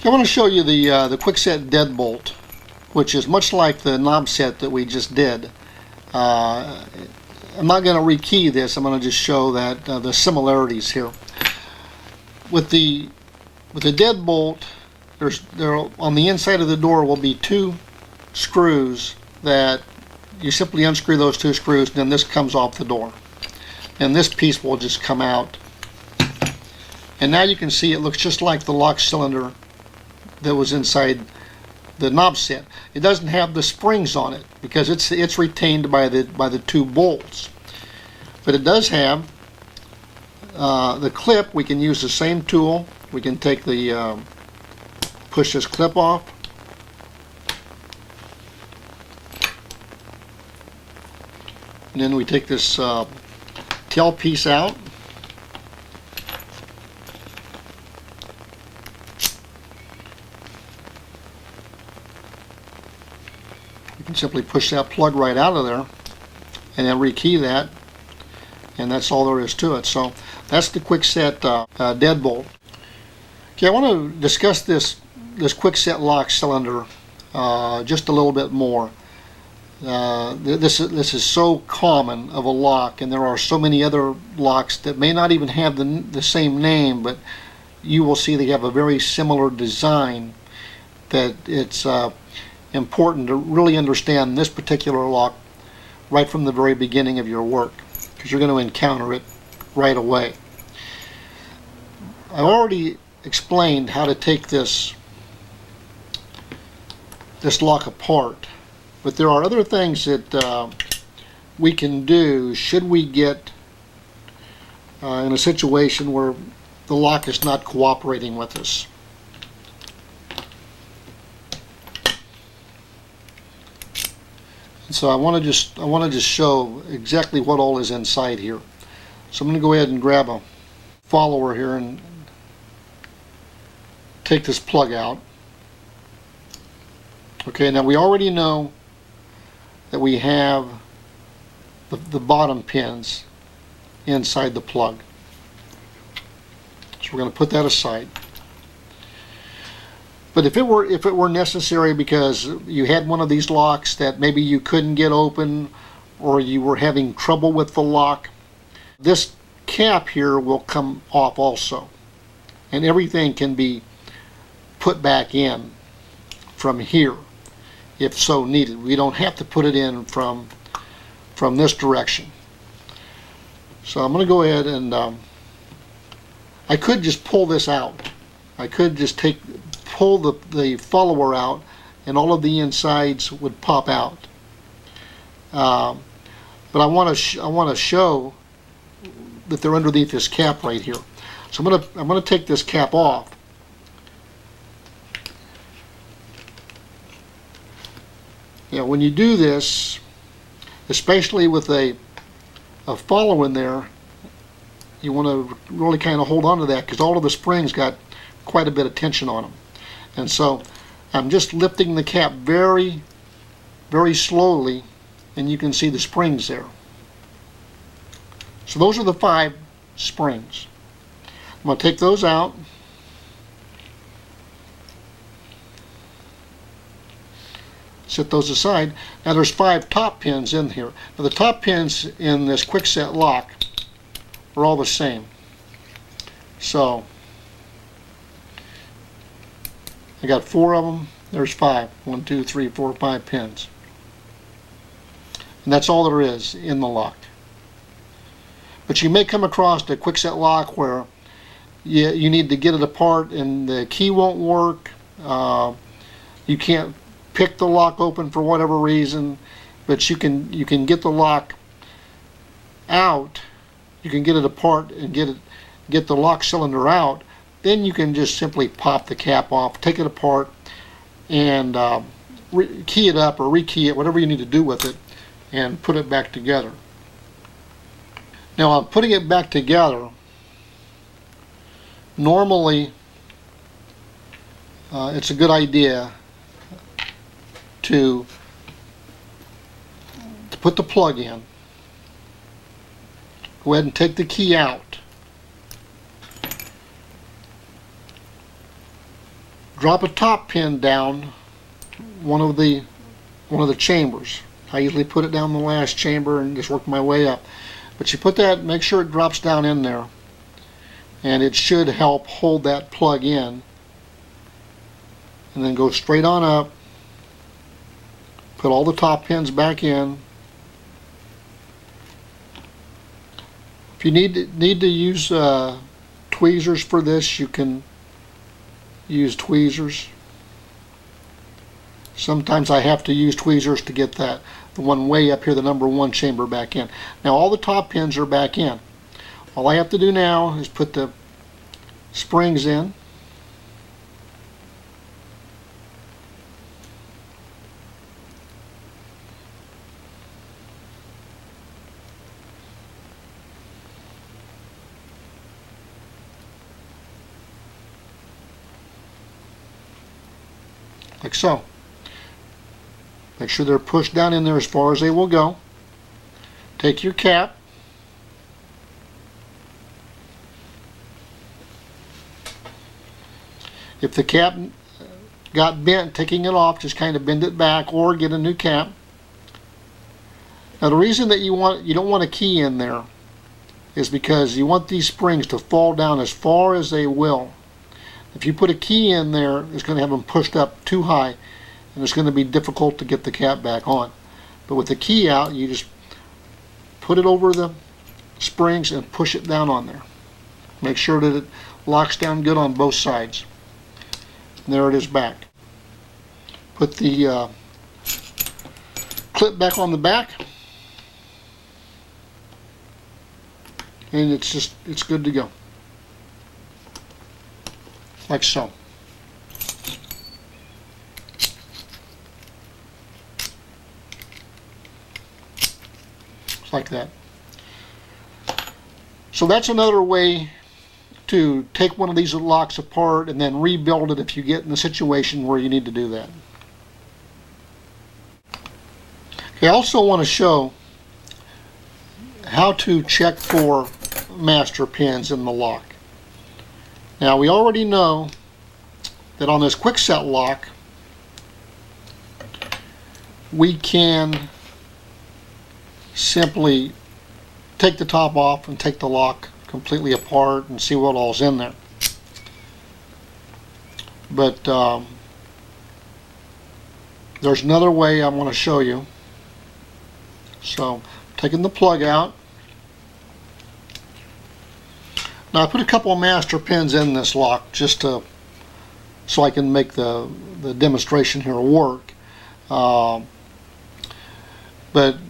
I want to show you the Quickset deadbolt, which is much like the knob set that we just did. I'm not going to rekey this. I'm going to just show that the similarities here. With the deadbolt, there on the inside of the door will be two screws that you simply unscrew those two screws, and then this comes off the door, and this piece will just come out. And now you can see it looks just like the lock cylinder that was inside the knob set. It doesn't have the springs on it because it's retained by the two bolts, but it does have the clip. We can use the same tool. We can take the push this clip off, and then we take this tail piece out. You can simply push that plug right out of there and then rekey that, and that's all there is to it. So that's the Quickset deadbolt. Okay, I want to discuss this Quickset lock cylinder just a little bit more. This is so common of a lock, and there are so many other locks that may not even have the same name, but you will see they have a very similar design, that it's important to really understand this particular lock right from the very beginning of your work, because you're going to encounter it right away. I already explained how to take this lock apart, but there are other things that we can do should we get in a situation where the lock is not cooperating with us. So I want to just show exactly what all is inside here. So I'm going to go ahead and grab a follower here and take this plug out. Okay, now we already know that we have the bottom pins inside the plug. So we're going to put that aside. But if it were necessary because you had one of these locks that maybe you couldn't get open, or you were having trouble with the lock, this cap here will come off also, and everything can be put back in from here if so needed. We don't have to put it in from this direction. So I'm going to go ahead and I could just pull this out. I could just pull the follower out, and all of the insides would pop out. But I want to show that they're underneath this cap right here. So I'm gonna take this cap off. When you do this, especially with a follower in there, you want to really kind of hold on to that, because all of the springs got quite a bit of tension on them. And so I'm just lifting the cap very, very slowly, and you can see the springs there. So those are the 5 springs. I'm going to take those out. Set those aside. Now there's 5 top pins in here. Now the top pins in this Quickset lock are all the same. So I got 4 of them. There's 5. 1, 2, 3, 4, 5 pins. And that's all there is in the lock. But you may come across a Quickset lock where you need to get it apart and the key won't work. You can't pick the lock open for whatever reason, but you can get the lock out. You can get it apart and get the lock cylinder out. Then you can just simply pop the cap off, take it apart, and key it up or rekey it, whatever you need to do with it, and put it back together. Now, I'm putting it back together. Normally, it's a good idea to put the plug in. Go ahead and take the key out. drop a top pin down one of the chambers. I usually put it down the last chamber and just work my way up. But you put that, make sure it drops down in there, and it should help hold that plug in. And then go straight on up, put all the top pins back in. If you need to use tweezers for this, you can use tweezers. Sometimes I have to use tweezers to get the one way up here, the number 1 chamber, back in. Now all the top pins are back in. All I have to do now is put the springs in. Like so. Make sure they're pushed down in there as far as they will go. Take your cap, if the cap got bent, taking it off, just kind of bend it back or get a new cap. Now the reason that you don't want a key in there is because you want these springs to fall down as far as they will. If you put a key in there, it's going to have them pushed up too high, and it's going to be difficult to get the cap back on. But with the key out, you just put it over the springs and push it down on there. Make sure that it locks down good on both sides. And there it is back. Put the clip back on the back, and it's good to go. Like so. Like that. So that's another way to take one of these locks apart and then rebuild it if you get in a situation where you need to do that. Okay, I also want to show how to check for master pins in the lock. Now we already know that on this Quickset lock we can simply take the top off and take the lock completely apart and see what all's in there. But there's another way I want to show you. So taking the plug out. Now I put a couple of master pins in this lock just so I can make the demonstration here work. But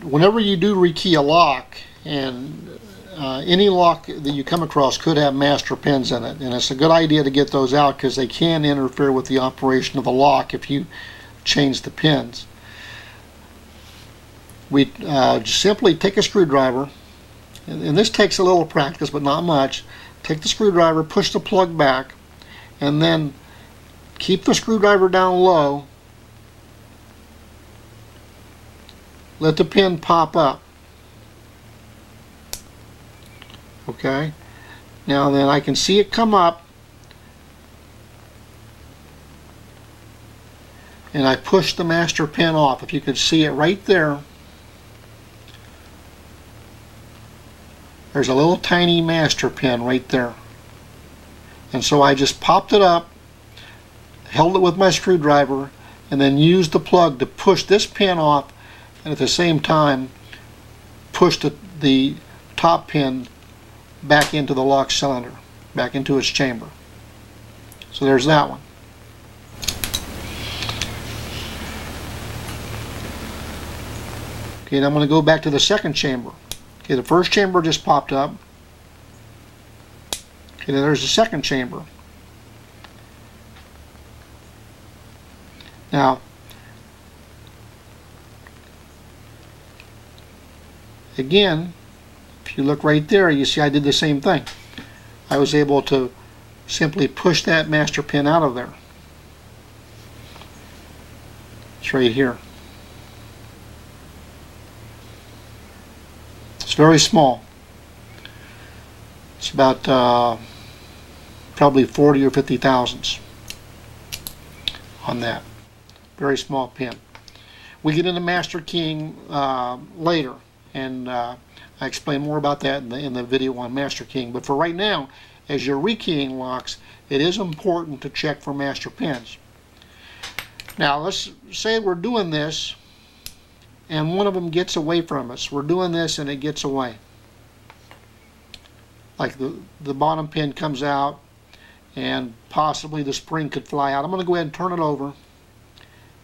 whenever you do rekey a lock, and any lock that you come across could have master pins in it, and it's a good idea to get those out because they can interfere with the operation of the lock if you change the pins. We just simply take a screwdriver, and this takes a little practice but not much. Take the screwdriver, push the plug back, and then keep the screwdriver down low. Let the pin pop up. Okay. Now then I can see it come up, and I push the master pin off. If you could see it right there, there's a little tiny master pin right there. And so I just popped it up, held it with my screwdriver, and then used the plug to push this pin off, and at the same time pushed the top pin back into the lock cylinder, back into its chamber. So there's that one. Okay, and I'm going to go back to the second chamber. Okay, the first chamber just popped up. Okay, there's the second chamber. Now, again, if you look right there, you see I did the same thing. I was able to simply push that master pin out of there. It's right here. It's very small. It's about probably 40 or 50 thousandths. on that. Very small pin. We get into master keying later, and I explain more about that in the video on master keying. But for right now, as you're rekeying locks, it is important to check for master pins. Now let's say we're doing this and one of them gets away from us. We're doing this and it gets away. Like the bottom pin comes out and possibly the spring could fly out. I'm going to go ahead and turn it over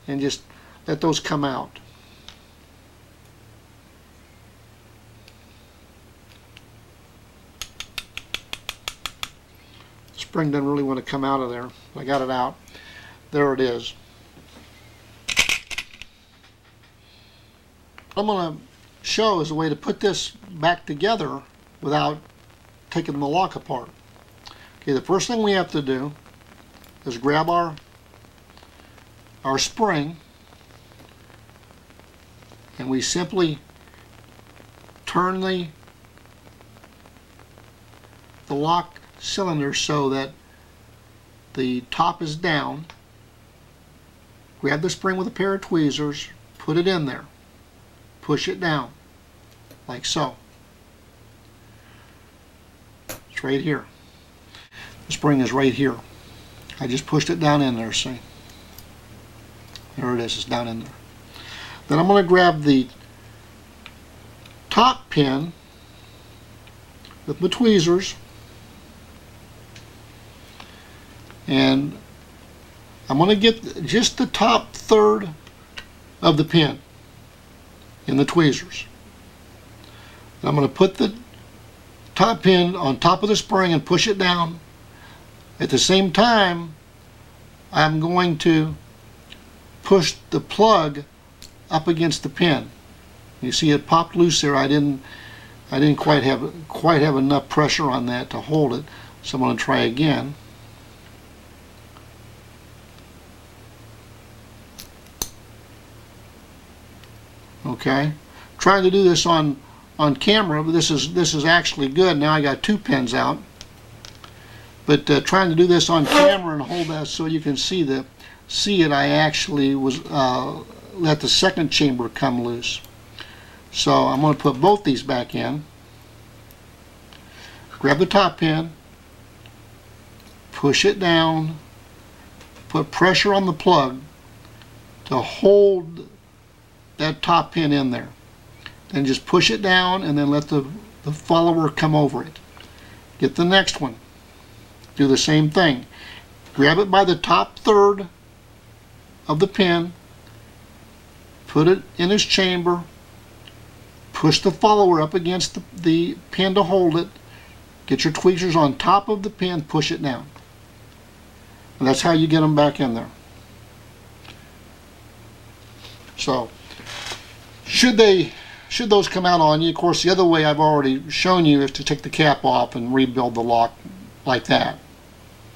and just let those come out. The spring doesn't really want to come out of there. I got it out. There it is. What I'm going to show is a way to put this back together without taking the lock apart. Okay, the first thing we have to do is grab our spring, and we simply turn the lock cylinder so that the top is down. Grab the spring with a pair of tweezers, put it in there, push it down like so. It's right here. The spring is right here. I just pushed it down in there, see? There it is, it's down in there. Then I'm going to grab the top pin with my tweezers, and I'm going to get just the top third of the pin in the tweezers. I'm going to put the top pin on top of the spring and push it down. At the same time, I'm going to push the plug up against the pin. You see it popped loose there. I didn't quite have enough pressure on that to hold it, so I'm going to try again. Okay, trying to do this on camera, but this is actually good. Now I got two pins out, but trying to do this on camera and hold that so you can see it, I actually was let the second chamber come loose. So I'm going to put both these back in. Grab the top pin, push it down, put pressure on the plug to hold that top pin in there. Then just push it down and then let the follower come over it. Get the next one. Do the same thing. Grab it by the top third of the pin, put it in its chamber, push the follower up against the pin to hold it, get your tweezers on top of the pin, push it down. And that's how you get them back in there. So, should those come out on you, of course the other way I've already shown you is to take the cap off and rebuild the lock like that.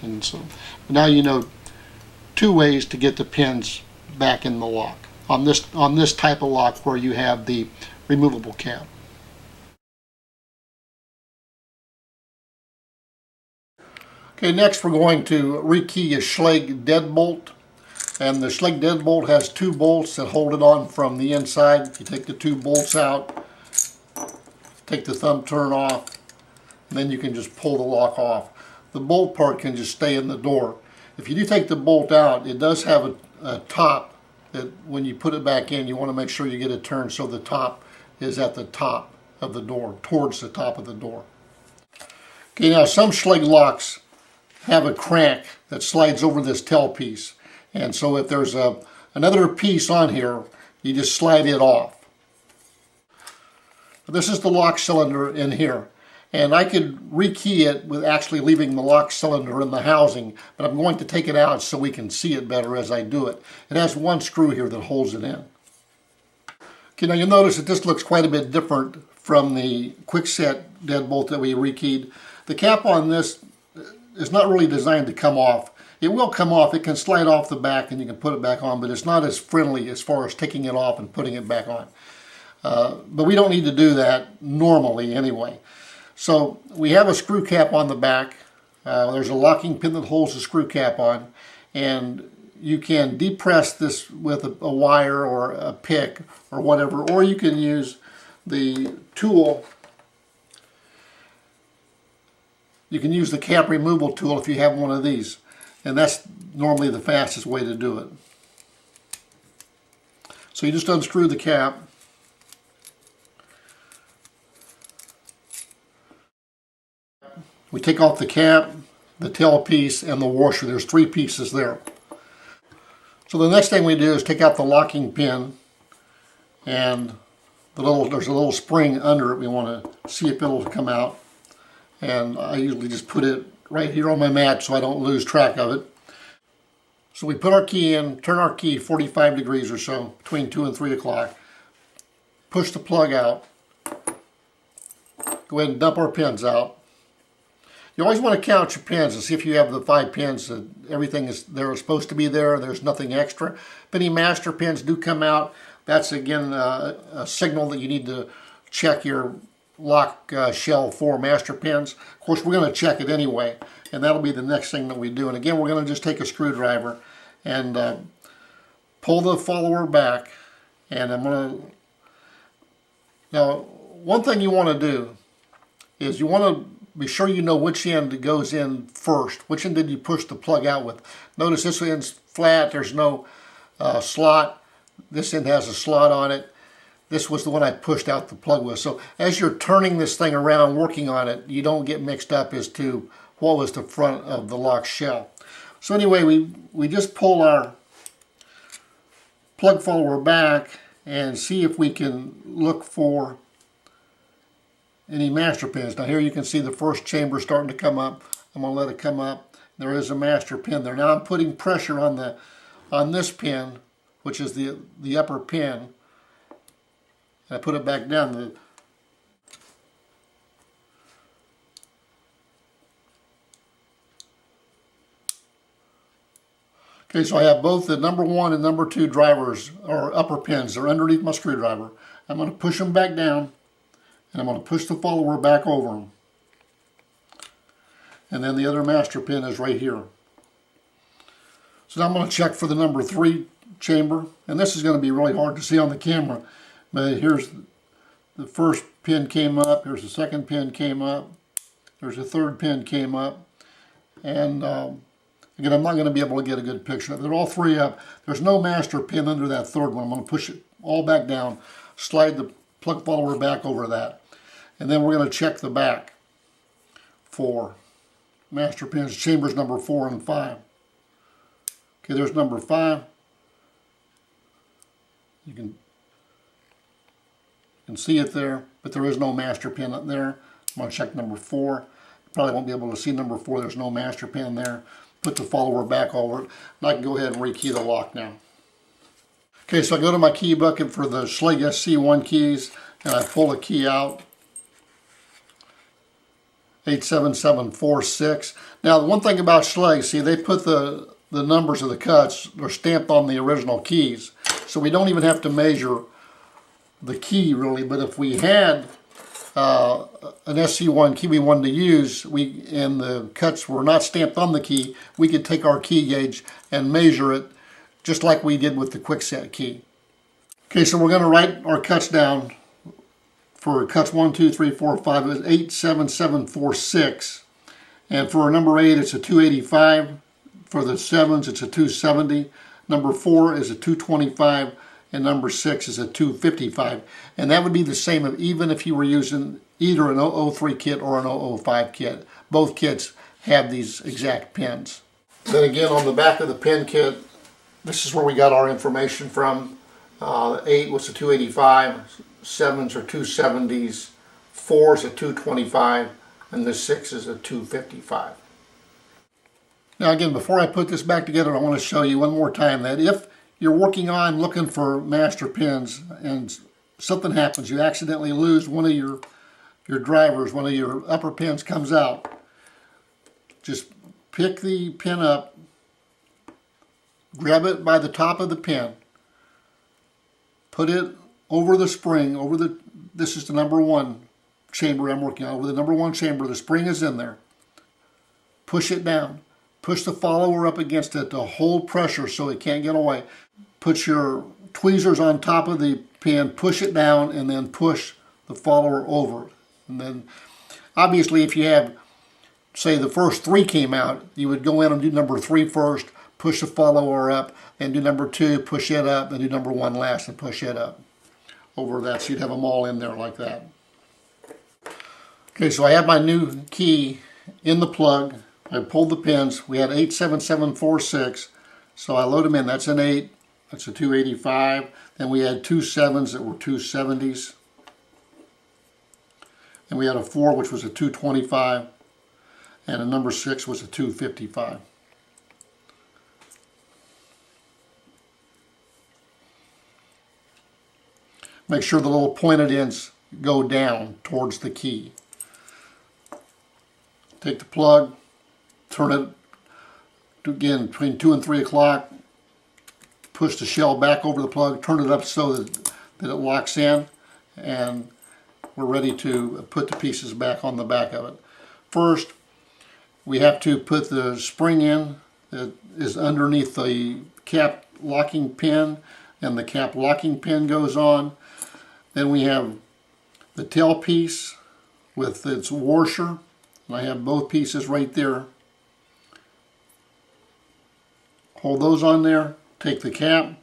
And so now you know two ways to get the pins back in the lock on this type of lock where you have the removable cap. Okay, next we're going to rekey a Schlage deadbolt. And the Schlage deadbolt has two bolts that hold it on from the inside. You take the two bolts out, take the thumb turn off, and then you can just pull the lock off. The bolt part can just stay in the door. If you do take the bolt out, it does have a top that when you put it back in, you want to make sure you get it turned so the top is at the top of the door, towards the top of the door. Okay, now some Schlage locks have a crank that slides over this tail piece. And so if there's another piece on here, you just slide it off. This is the lock cylinder in here. And I could rekey it with actually leaving the lock cylinder in the housing, but I'm going to take it out so we can see it better as I do it. It has one screw here that holds it in. Okay, now you'll notice that this looks quite a bit different from the Quickset deadbolt that we rekeyed. The cap on this is not really designed to come off. It will come off. It can slide off the back and you can put it back on, but it's not as friendly as far as taking it off and putting it back on. But we don't need to do that normally anyway. So we have a screw cap on the back. There's a locking pin that holds the screw cap on, and you can depress this with a wire or a pick or whatever, or you can use the tool. You can use the cap removal tool if you have one of these, and that's normally the fastest way to do it. So you just unscrew the cap. We take off the cap, the tail piece, and the washer. There's 3 pieces there. So the next thing we do is take out the locking pin, and there's a little spring under it. We want to see if it'll come out. And I usually just put it right here on my mat so I don't lose track of it. So we put our key in, turn our key 45 degrees or so, between 2 and 3 o'clock. Push the plug out. Go ahead and dump our pins out. You always want to count your pins and see if you have the 5 pins, that everything is there supposed to be there, there's nothing extra. If any master pins do come out, that's again a signal that you need to check your lock shell for master pins. Of course, we're going to check it anyway, and that'll be the next thing that we do. And again, we're going to just take a screwdriver and pull the follower back, and I'm going to... Now, one thing you want to do is you want to be sure you know which end goes in first. Which end did you push the plug out with? Notice this end's flat, there's no slot. This end has a slot on it. This was the one I pushed out the plug with. So as you're turning this thing around, working on it, you don't get mixed up as to what was the front of the lock shell. So anyway, we just pull our plug follower back and see if we can look for any master pins. Now here you can see the first chamber starting to come up. I'm going to let it come up. There is a master pin there. Now I'm putting pressure on this pin, which is the upper pin. And I put it back down. Okay, so I have both the number 1 and number 2 drivers, or upper pins. They're underneath my screwdriver. I'm going to push them back down, and I'm going to push the follower back over them. And then the other master pin is right here. So now I'm going to check for the number 3 chamber, and this is going to be really hard to see on the camera. But here's the first pin came up, here's the second pin came up, there's a third pin came up, and again, I'm not going to be able to get a good picture of it. They're all 3 up. There's no master pin under that third one. I'm going to push it all back down, slide the plug follower back over that, and then we're going to check the back for master pins, chambers number 4 and 5. Okay, there's number 5. You can see it there, but there is no master pin up there. I'm going to check number 4. You probably won't be able to see number 4. There's no master pin there. Put the follower back over it, and I can go ahead and rekey the lock now. Okay, so I go to my key bucket for the Schlage SC1 keys, and I pull a key out. 87746. Now, the one thing about Schlage, see, they put the numbers of the cuts, they're stamped on the original keys, so we don't even have to measure the key really. But if we had an SC1 key we wanted to use, and the cuts were not stamped on the key, we could take our key gauge and measure it just like we did with the Quickset key. Okay, so we're going to write our cuts down. For cuts 1, 2, 3, 4, 5, it's 87746. And for number 8, it's a 285. For the 7s, it's a 270. Number 4 is a 225. And number 6 is a 255. And that would be the same even if you were using either an 003 kit or an 005 kit. Both kits have these exact pins. Then again, on the back of the pin kit, this is where we got our information from. 8 was a 285, 7s are 270s, 4 is a 225, and the 6 is a 255. Now again, before I put this back together, I want to show you one more time that if you're working on looking for master pins and something happens, you accidentally lose one of your drivers, one of your upper pins comes out, just pick the pin up, grab it by the top of the pin, put it over the spring, this is the number 1 chamber I'm working on, over the number 1 chamber, the spring is in there, push it down, Push the follower up against it to hold pressure so it can't get away. Put your tweezers on top of the pin, push it down, and then push the follower over. And then, obviously, if you have, say, the first 3 came out, you would go in and do number 3 first, push the follower up, then do number 2, push it up, then do number 1 last and push it up over that. So you'd have them all in there like that. Okay, so I have my new key in the plug. I pulled the pins. We had 87746, so I load them in. That's an 8. That's a 285. Then we had 2 7s that were 270s. And we had a 4, which was a 225. And a number 6 was a 255. Make sure the little pointed ends go down towards the key. Take the plug, turn it again between 2 and 3 o'clock, push the shell back over the plug, turn it up so that it locks in, and we're ready to put the pieces back on the back of it. First, we have to put the spring in that is underneath the cap locking pin, and the cap locking pin goes on. Then we have the tail piece with its washer. And I have both pieces right there. Hold those on there, take the cap,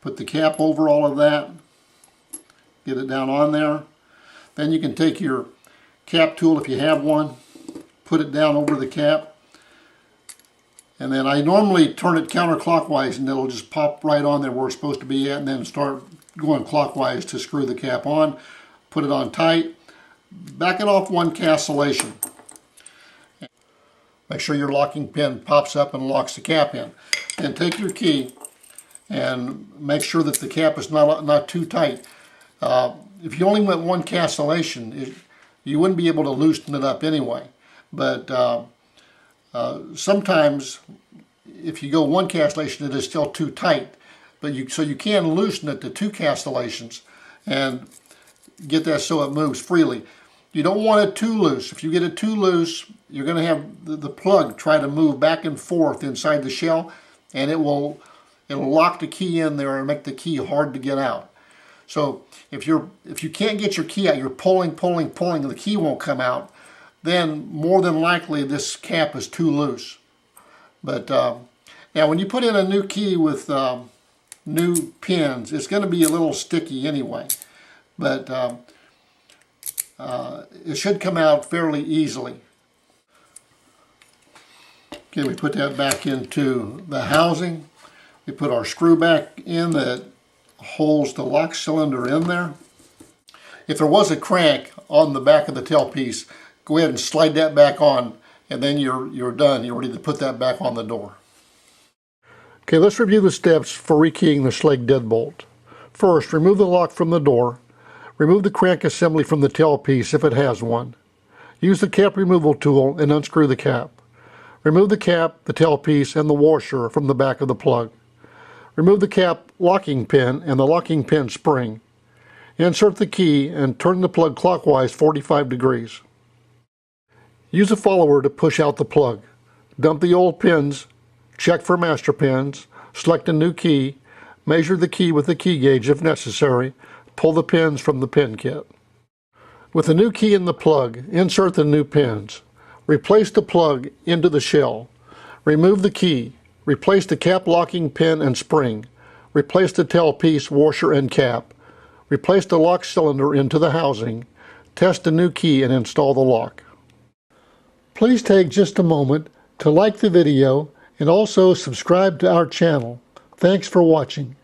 put the cap over all of that, get it down on there. Then you can take your cap tool if you have one, put it down over the cap. And then I normally turn it counterclockwise and it'll just pop right on there where it's supposed to be at, and then start going clockwise to screw the cap on. Put it on tight, back it off 1 cancellation. Make sure your locking pin pops up and locks the cap in. Then take your key and make sure that the cap is not too tight. If you only went 1 cancellation, you wouldn't be able to loosen it up anyway. But sometimes if you go 1 cancellation, it is still too tight. But so you can loosen it to 2 cancellations and get that so it moves freely. You don't want it too loose. If you get it too loose, you're going to have the plug try to move back and forth inside the shell, and it'll lock the key in there and make the key hard to get out. So if you can't get your key out, you're pulling, and the key won't come out, then more than likely this cap is too loose. But now when you put in a new key with new pins, it's going to be a little sticky anyway. But it should come out fairly easily. Okay, we put that back into the housing. We put our screw back in that holds the lock cylinder in there. If there was a crank on the back of the tailpiece, go ahead and slide that back on, and then you're done. You're ready to put that back on the door. Okay, let's review the steps for rekeying the Schlage deadbolt. First, remove the lock from the door. Remove the crank assembly from the tailpiece if it has one. Use the cap removal tool and unscrew the cap. Remove the cap, the tailpiece, and the washer from the back of the plug. Remove the cap locking pin and the locking pin spring. Insert the key and turn the plug clockwise 45 degrees. Use a follower to push out the plug. Dump the old pins, check for master pins, select a new key, measure the key with the key gauge if necessary, pull the pins from the pin kit. With the new key in the plug, insert the new pins. Replace the plug into the shell. Remove the key. Replace the cap locking pin and spring. Replace the tailpiece, washer, and cap. Replace the lock cylinder into the housing. Test the new key and install the lock. Please take just a moment to like the video and also subscribe to our channel. Thanks for watching.